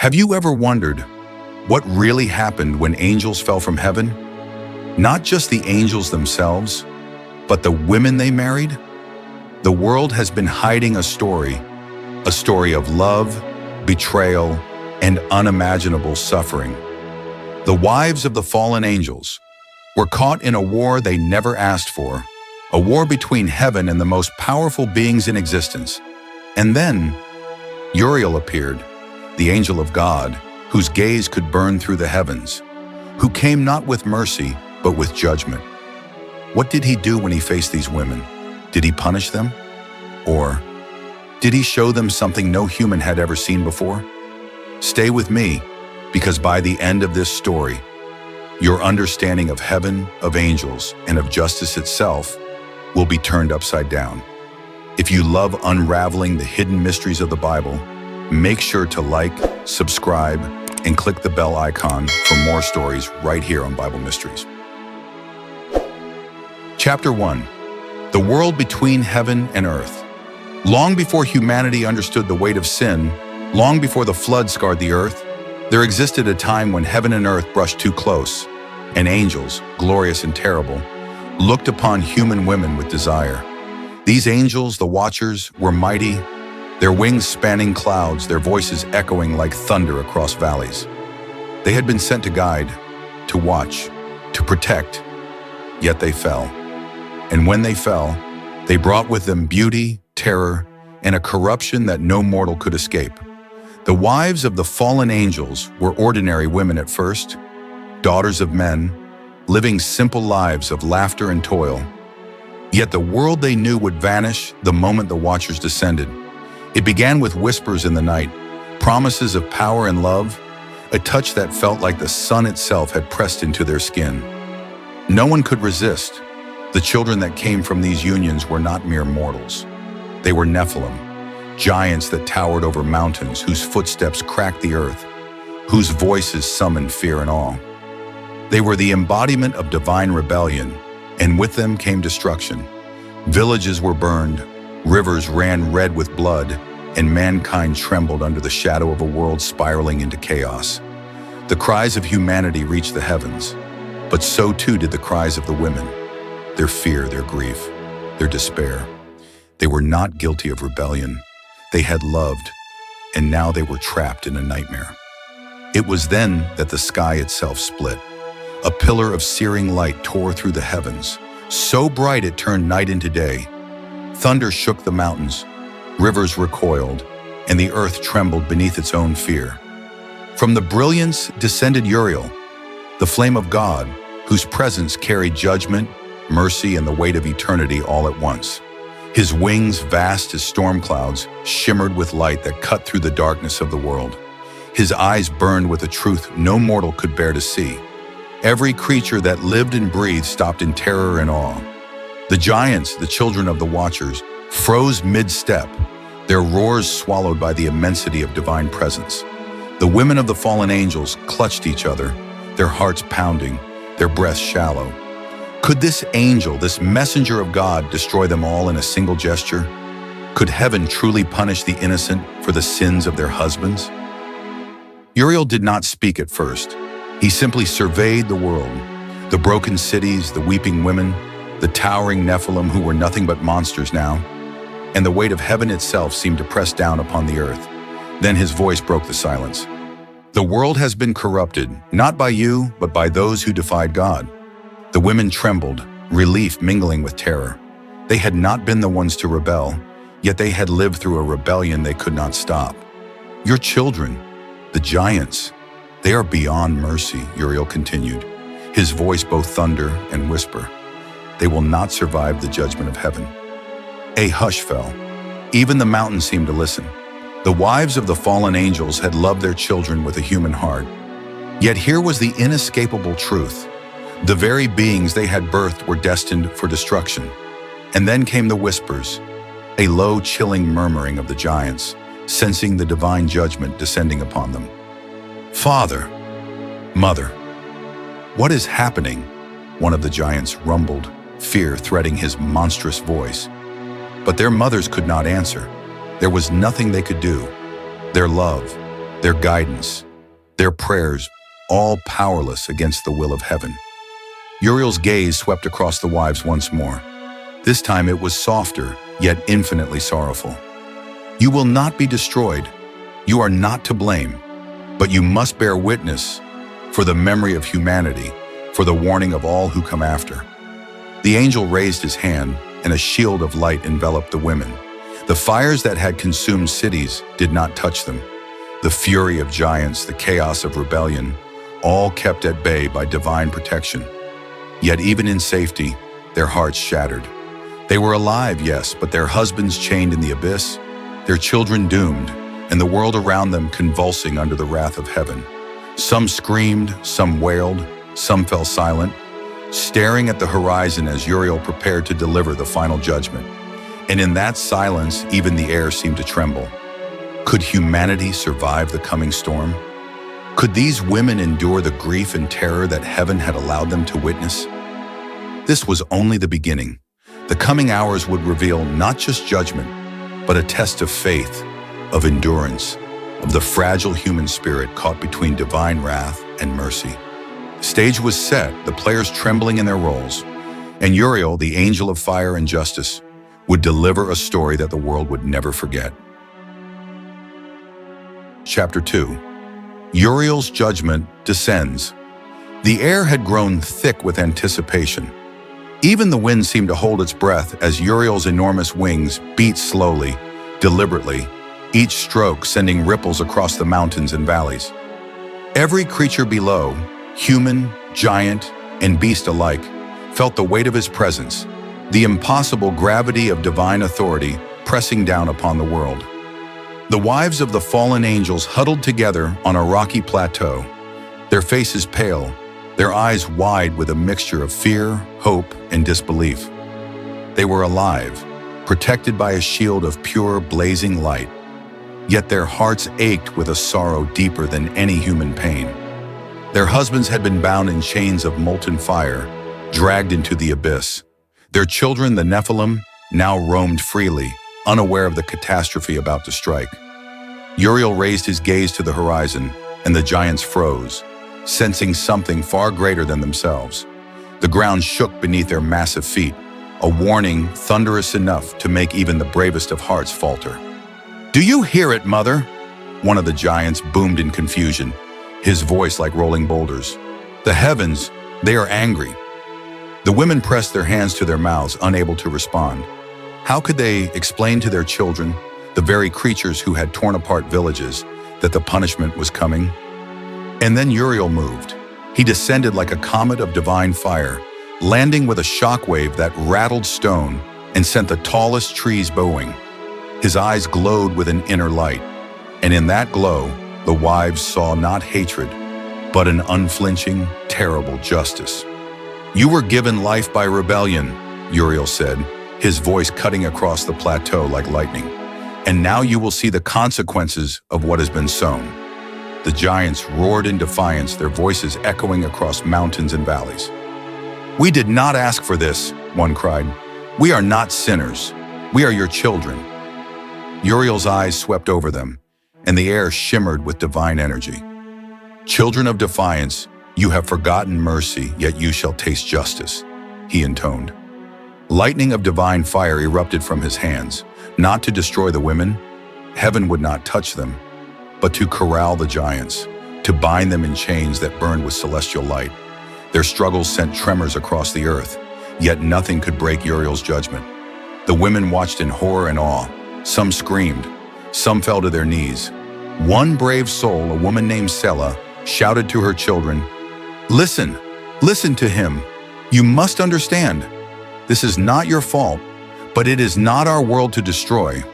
Have you ever wondered what really happened when angels fell from heaven? Not just the angels themselves, but the women they married? The world has been hiding a story of love, betrayal, and unimaginable suffering. The wives of the fallen angels were caught in a war they never asked for, a war between heaven and the most powerful beings in existence. And then Uriel appeared, the angel of God, whose gaze could burn through the heavens, who came not with mercy, but with judgment. What did he do when he faced these women? Did he punish them? Or did he show them something no human had ever seen before? Stay with me, because by the end of this story, your understanding of heaven, of angels, and of justice itself will be turned upside down. If you love unraveling the hidden mysteries of the Bible, make sure to like, subscribe, and click the bell icon for more stories right here on Bible Mysteries. Chapter 1. The world between heaven and earth. Long before humanity understood the weight of sin, long before the flood scarred the earth, there existed a time when heaven and earth brushed too close, and angels, glorious and terrible, looked upon human women with desire. These angels, the Watchers, were mighty, their wings spanning clouds, their voices echoing like thunder across valleys. They had been sent to guide, to watch, to protect, yet they fell. And when they fell, they brought with them beauty, terror, and a corruption that no mortal could escape. The wives of the fallen angels were ordinary women at first, daughters of men, living simple lives of laughter and toil. Yet the world they knew would vanish the moment the Watchers descended. It began with whispers in the night, promises of power and love, a touch that felt like the sun itself had pressed into their skin. No one could resist. The children that came from these unions were not mere mortals. They were Nephilim, giants that towered over mountains, whose footsteps cracked the earth, whose voices summoned fear and awe. They were the embodiment of divine rebellion, and with them came destruction. Villages were burned, rivers ran red with blood, and mankind trembled under the shadow of a world spiraling into chaos. The cries of humanity reached the heavens, but so too did the cries of the women, their fear, their grief, their despair. They were not guilty of rebellion. They had loved, and now they were trapped in a nightmare. It was then that the sky itself split. A pillar of searing light tore through the heavens, so bright it turned night into day. Thunder shook the mountains, rivers recoiled, and the earth trembled beneath its own fear. From the brilliance descended Uriel, the flame of God, whose presence carried judgment, mercy, and the weight of eternity all at once. His wings, vast as storm clouds, shimmered with light that cut through the darkness of the world. His eyes burned with a truth no mortal could bear to see. Every creature that lived and breathed stopped in terror and awe. The giants, the children of the Watchers, froze mid-step, their roars swallowed by the immensity of divine presence. The women of the fallen angels clutched each other, their hearts pounding, their breaths shallow. Could this angel, this messenger of God, destroy them all in a single gesture? Could heaven truly punish the innocent for the sins of their husbands? Uriel did not speak at first. He simply surveyed the world, the broken cities, the weeping women, the towering Nephilim who were nothing but monsters now, and the weight of heaven itself seemed to press down upon the earth. Then his voice broke the silence. The world has been corrupted, not by you, but by those who defied God. The women trembled, relief mingling with terror. They had not been the ones to rebel, yet they had lived through a rebellion they could not stop. Your children, the giants, they are beyond mercy, Uriel continued, his voice both thunder and whisper. They will not survive the judgment of heaven. A hush fell. Even the mountains seemed to listen. The wives of the fallen angels had loved their children with a human heart. Yet here was the inescapable truth. The very beings they had birthed were destined for destruction. And then came the whispers, a low, chilling murmuring of the giants, sensing the divine judgment descending upon them. Father, Mother, what is happening? One of the giants rumbled, fear threading his monstrous voice. But their mothers could not answer. There was nothing they could do. Their love, their guidance, their prayers, all powerless against the will of heaven. Uriel's gaze swept across the wives once more. This time it was softer, yet infinitely sorrowful. You will not be destroyed. You are not to blame, but you must bear witness for the memory of humanity, for the warning of all who come after. The angel raised his hand, and a shield of light enveloped the women. The fires that had consumed cities did not touch them. The fury of giants, the chaos of rebellion, all kept at bay by divine protection. Yet even in safety, their hearts shattered. They were alive, yes, but their husbands chained in the abyss, their children doomed, and the world around them convulsing under the wrath of heaven. Some screamed, some wailed, some fell silent, staring at the horizon as Uriel prepared to deliver the final judgment. And in that silence, even the air seemed to tremble. Could humanity survive the coming storm? Could these women endure the grief and terror that heaven had allowed them to witness? This was only the beginning. The coming hours would reveal not just judgment, but a test of faith, of endurance, of the fragile human spirit caught between divine wrath and mercy. The stage was set, the players trembling in their roles, and Uriel, the angel of fire and justice, would deliver a story that the world would never forget. Chapter 2. Uriel's judgment descends. The air had grown thick with anticipation. Even the wind seemed to hold its breath as Uriel's enormous wings beat slowly, deliberately, each stroke sending ripples across the mountains and valleys. Every creature below, human, giant, and beast alike, felt the weight of his presence, the impossible gravity of divine authority pressing down upon the world. The wives of the fallen angels huddled together on a rocky plateau, their faces pale, their eyes wide with a mixture of fear, hope, and disbelief. They were alive, protected by a shield of pure, blazing light, yet their hearts ached with a sorrow deeper than any human pain. Their husbands had been bound in chains of molten fire, dragged into the abyss. Their children, the Nephilim, now roamed freely, unaware of the catastrophe about to strike. Uriel raised his gaze to the horizon, and the giants froze, sensing something far greater than themselves. The ground shook beneath their massive feet, a warning thunderous enough to make even the bravest of hearts falter. "Do you hear it, Mother?" One of the giants boomed in confusion, his voice like rolling boulders. "The heavens, they are angry." The women pressed their hands to their mouths, unable to respond. How could they explain to their children, the very creatures who had torn apart villages, that the punishment was coming? And then Uriel moved. He descended like a comet of divine fire, landing with a shockwave that rattled stone and sent the tallest trees bowing. His eyes glowed with an inner light, and in that glow, the wives saw not hatred, but an unflinching, terrible justice. "You were given life by rebellion," Uriel said, his voice cutting across the plateau like lightning. "And now you will see the consequences of what has been sown." The giants roared in defiance, their voices echoing across mountains and valleys. "We did not ask for this," one cried. "We are not sinners. We are your children." Uriel's eyes swept over them, and the air shimmered with divine energy. "Children of defiance, you have forgotten mercy, yet you shall taste justice," he intoned. Lightning of divine fire erupted from his hands, not to destroy the women. Heaven would not touch them, but to corral the giants, to bind them in chains that burned with celestial light. Their struggles sent tremors across the earth, yet nothing could break Uriel's judgment. The women watched in horror and awe. Some screamed, some fell to their knees. One brave soul, a woman named Selah, shouted to her children, "Listen, listen to him. You must understand. This is not your fault, but it is not our world to destroy."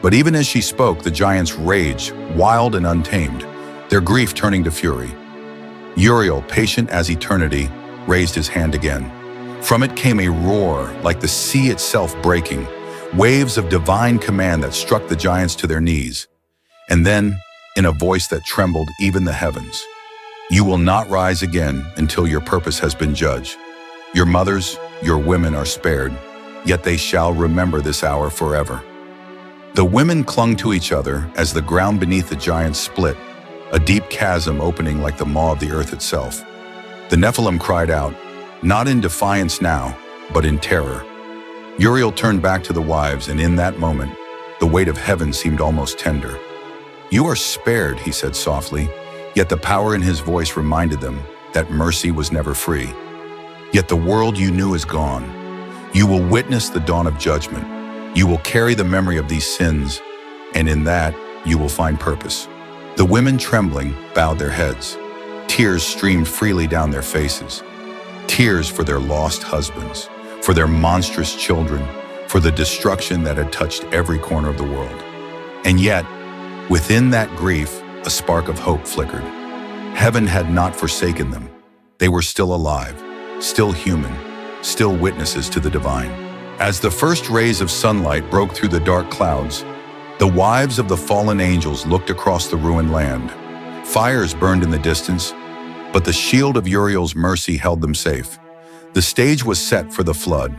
But even as she spoke, the giants raged, wild and untamed, their grief turning to fury. Uriel, patient as eternity, raised his hand again. From it came a roar like the sea itself breaking, waves of divine command that struck the giants to their knees. And then, in a voice that trembled even the heavens, "You will not rise again until your purpose has been judged. Your mothers, your women are spared, yet they shall remember this hour forever." The women clung to each other as the ground beneath the giants split, a deep chasm opening like the maw of the earth itself. The Nephilim cried out, not in defiance now, but in terror. Uriel turned back to the wives, and in that moment, the weight of heaven seemed almost tender. "You are spared," he said softly, yet the power in his voice reminded them that mercy was never free. "Yet the world you knew is gone. You will witness the dawn of judgment. You will carry the memory of these sins, and in that you will find purpose." The women, trembling, bowed their heads. Tears streamed freely down their faces. Tears for their lost husbands, for their monstrous children, for the destruction that had touched every corner of the world. And yet, within that grief, a spark of hope flickered. Heaven had not forsaken them. They were still alive, still human, still witnesses to the divine. As the first rays of sunlight broke through the dark clouds, the wives of the fallen angels looked across the ruined land. Fires burned in the distance, but the shield of Uriel's mercy held them safe. The stage was set for the flood.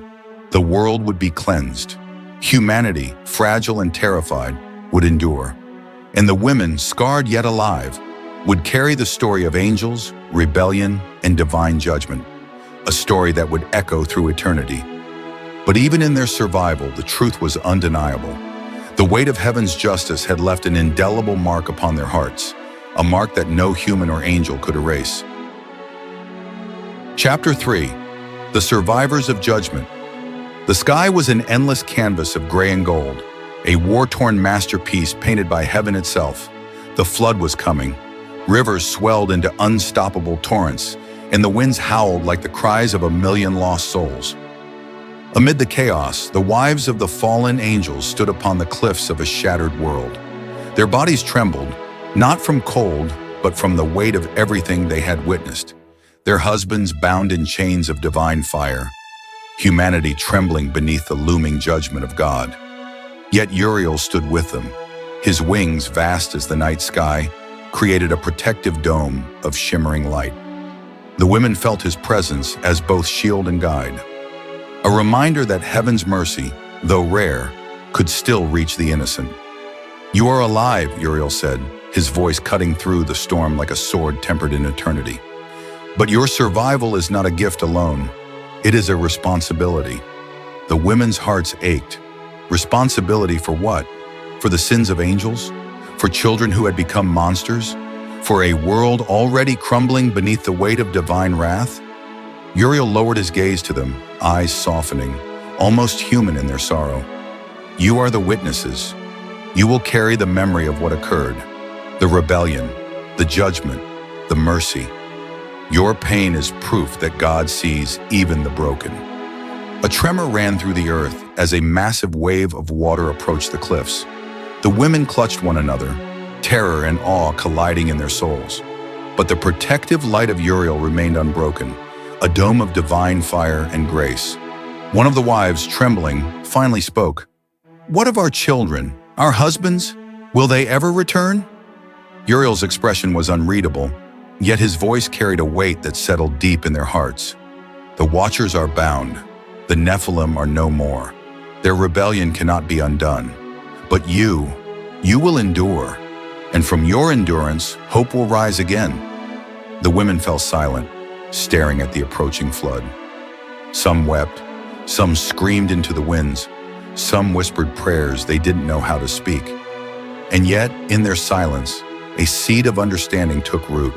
The world would be cleansed. Humanity, fragile and terrified, would endure. And the women, scarred yet alive, would carry the story of angels, rebellion, and divine judgment, a story that would echo through eternity. But even in their survival, the truth was undeniable. The weight of heaven's justice had left an indelible mark upon their hearts, a mark that no human or angel could erase. Chapter 3. The Survivors of Judgment. The sky was an endless canvas of gray and gold, a war-torn masterpiece painted by heaven itself. The flood was coming. Rivers swelled into unstoppable torrents, and the winds howled like the cries of a million lost souls. Amid the chaos, the wives of the fallen angels stood upon the cliffs of a shattered world. Their bodies trembled, not from cold, but from the weight of everything they had witnessed. Their husbands bound in chains of divine fire, humanity trembling beneath the looming judgment of God. Yet Uriel stood with them. His wings, vast as the night sky, created a protective dome of shimmering light. The women felt his presence as both shield and guide, a reminder that heaven's mercy, though rare, could still reach the innocent. "You are alive," Uriel said, his voice cutting through the storm like a sword tempered in eternity. "But your survival is not a gift alone. It is a responsibility." The women's hearts ached. Responsibility for what? For the sins of angels? For children who had become monsters? For a world already crumbling beneath the weight of divine wrath? Uriel lowered his gaze to them, eyes softening, almost human in their sorrow. "You are the witnesses. You will carry the memory of what occurred, the rebellion, the judgment, the mercy. Your pain is proof that God sees even the broken." A tremor ran through the earth as a massive wave of water approached the cliffs. The women clutched one another, terror and awe colliding in their souls. But the protective light of Uriel remained unbroken, a dome of divine fire and grace. One of the wives, trembling, finally spoke. "What of our children, our husbands? Will they ever return?" Uriel's expression was unreadable, yet his voice carried a weight that settled deep in their hearts. "The Watchers are bound. The Nephilim are no more. Their rebellion cannot be undone. But you will endure, and from your endurance, hope will rise again." The women fell silent, staring at the approaching flood. Some wept, some screamed into the winds, some whispered prayers they didn't know how to speak. And yet, in their silence, a seed of understanding took root.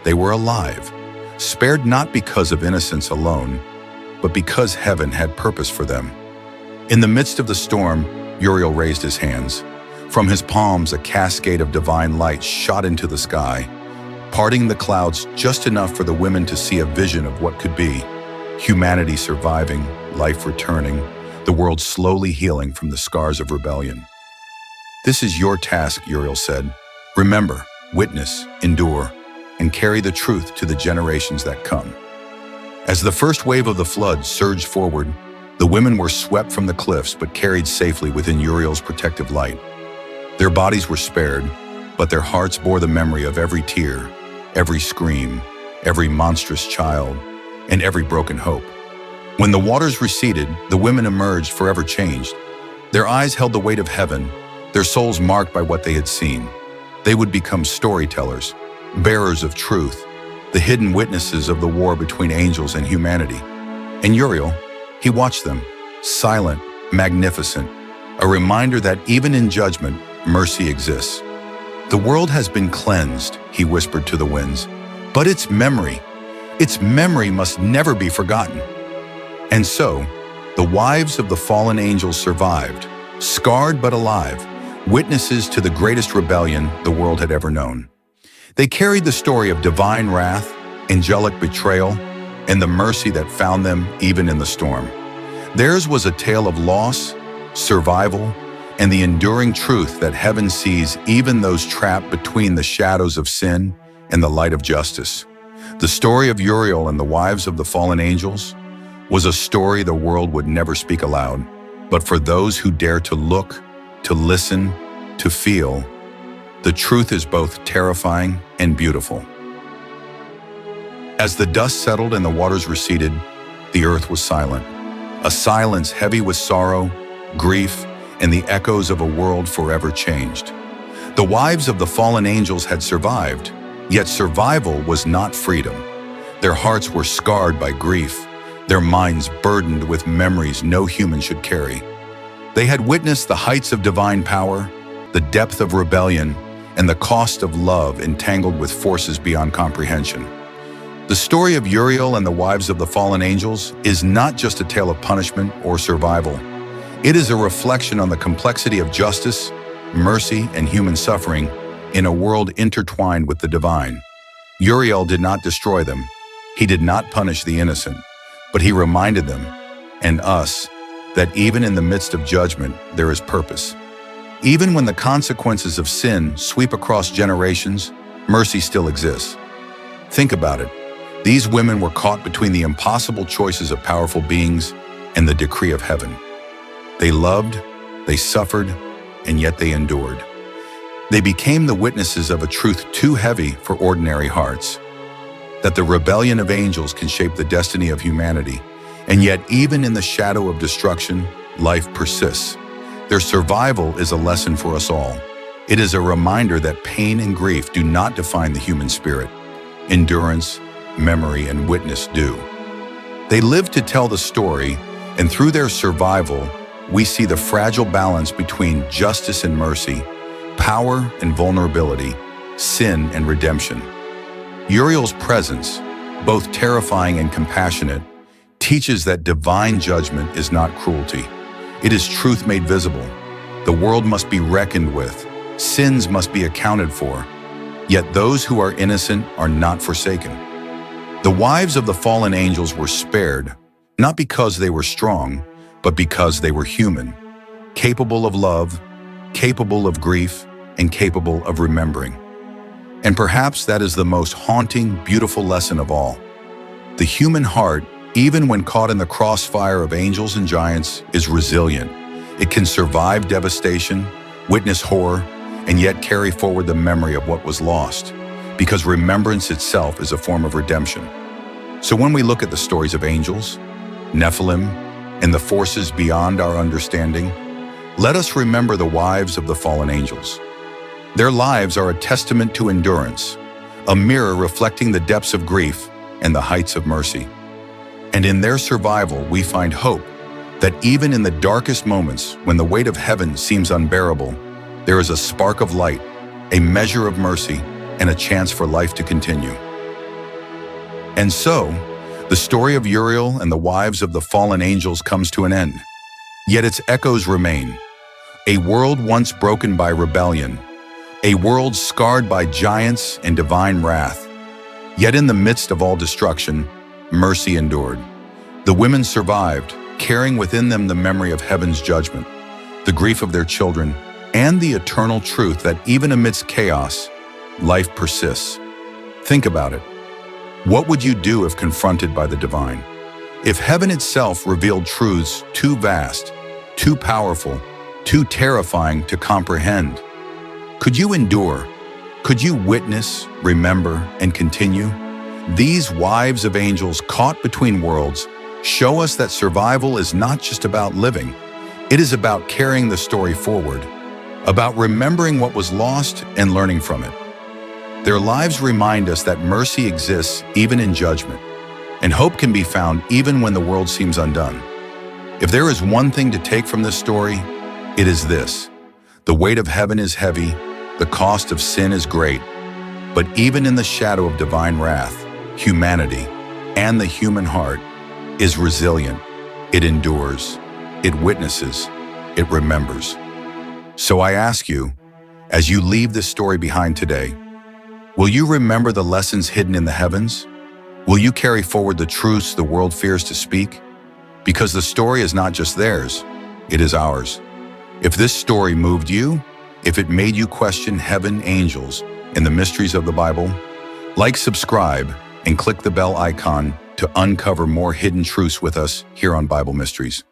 They were alive, spared not because of innocence alone, but because heaven had purpose for them. In the midst of the storm, Uriel raised his hands. From his palms, a cascade of divine light shot into the sky, parting the clouds just enough for the women to see a vision of what could be. Humanity surviving, life returning, the world slowly healing from the scars of rebellion. "This is your task," Uriel said. "Remember, witness, endure, and carry the truth to the generations that come." As the first wave of the flood surged forward, the women were swept from the cliffs but carried safely within Uriel's protective light. Their bodies were spared, but their hearts bore the memory of every tear, every scream, every monstrous child, and every broken hope. When the waters receded, the women emerged forever changed. Their eyes held the weight of heaven, their souls marked by what they had seen. They would become storytellers, bearers of truth, the hidden witnesses of the war between angels and humanity. And Uriel, he watched them, silent, magnificent, a reminder that even in judgment, mercy exists. The world has been cleansed, he whispered to the winds, but its memory must never be forgotten. And so, the wives of the fallen angels survived, scarred but alive, witnesses to the greatest rebellion the world had ever known. They carried the story of divine wrath, angelic betrayal, and the mercy that found them even in the storm. Theirs was a tale of loss, survival, and the enduring truth that heaven sees even those trapped between the shadows of sin and the light of justice. The story of Uriel and the wives of the fallen angels was a story the world would never speak aloud, but for those who dare to look, to listen, to feel, the truth is both terrifying and beautiful. As the dust settled and the waters receded, the earth was silent, a silence heavy with sorrow, grief, and the echoes of a world forever changed. The wives of the fallen angels had survived, yet survival was not freedom. Their hearts were scarred by grief, their minds burdened with memories no human should carry. They had witnessed the heights of divine power, the depth of rebellion, and the cost of love entangled with forces beyond comprehension. The story of Uriel and the wives of the fallen angels is not just a tale of punishment or survival. It is a reflection on the complexity of justice, mercy, and human suffering in a world intertwined with the divine. Uriel did not destroy them. He did not punish the innocent, but he reminded them, and us, that even in the midst of judgment, there is purpose. Even when the consequences of sin sweep across generations, mercy still exists. Think about it. These women were caught between the impossible choices of powerful beings and the decree of heaven. They loved, they suffered, and yet they endured. They became the witnesses of a truth too heavy for ordinary hearts, that the rebellion of angels can shape the destiny of humanity, and yet even in the shadow of destruction, life persists. Their survival is a lesson for us all. It is a reminder that pain and grief do not define the human spirit. Endurance, memory, and witness do. They lived to tell the story, and through their survival, we see the fragile balance between justice and mercy, power and vulnerability, sin and redemption. Uriel's presence, both terrifying and compassionate, teaches that divine judgment is not cruelty. It is truth made visible. The world must be reckoned with. Sins must be accounted for. Yet those who are innocent are not forsaken. The wives of the fallen angels were spared, not because they were strong, but because they were human, capable of love, capable of grief, and capable of remembering. And perhaps that is the most haunting, beautiful lesson of all. The human heart, even when caught in the crossfire of angels and giants, is resilient. It can survive devastation, witness horror, and yet carry forward the memory of what was lost, because remembrance itself is a form of redemption. So when we look at the stories of angels, Nephilim, and the forces beyond our understanding, let us remember the wives of the fallen angels. Their lives are a testament to endurance, a mirror reflecting the depths of grief and the heights of mercy. And in their survival, we find hope that even in the darkest moments, when the weight of heaven seems unbearable, there is a spark of light, a measure of mercy, and a chance for life to continue. And so, the story of Uriel and the wives of the fallen angels comes to an end. Yet its echoes remain. A world once broken by rebellion, a world scarred by giants and divine wrath. Yet in the midst of all destruction, mercy endured. The women survived, carrying within them the memory of heaven's judgment, the grief of their children, and the eternal truth that even amidst chaos, life persists. Think about it. What would you do if confronted by the divine? If heaven itself revealed truths too vast, too powerful, too terrifying to comprehend? Could you endure? Could you witness, remember, and continue? These wives of angels caught between worlds show us that survival is not just about living. It is about carrying the story forward, about remembering what was lost and learning from it. Their lives remind us that mercy exists even in judgment, and hope can be found even when the world seems undone. If there is one thing to take from this story, it is this: the weight of heaven is heavy, the cost of sin is great, but even in the shadow of divine wrath, humanity and the human heart is resilient. It endures, it witnesses, it remembers. So I ask you, as you leave this story behind today, will you remember the lessons hidden in the heavens? Will you carry forward the truths the world fears to speak? Because the story is not just theirs, it is ours. If this story moved you, if it made you question heaven, angels, and the mysteries of the Bible, like, subscribe, and click the bell icon to uncover more hidden truths with us here on Bible Mysteries.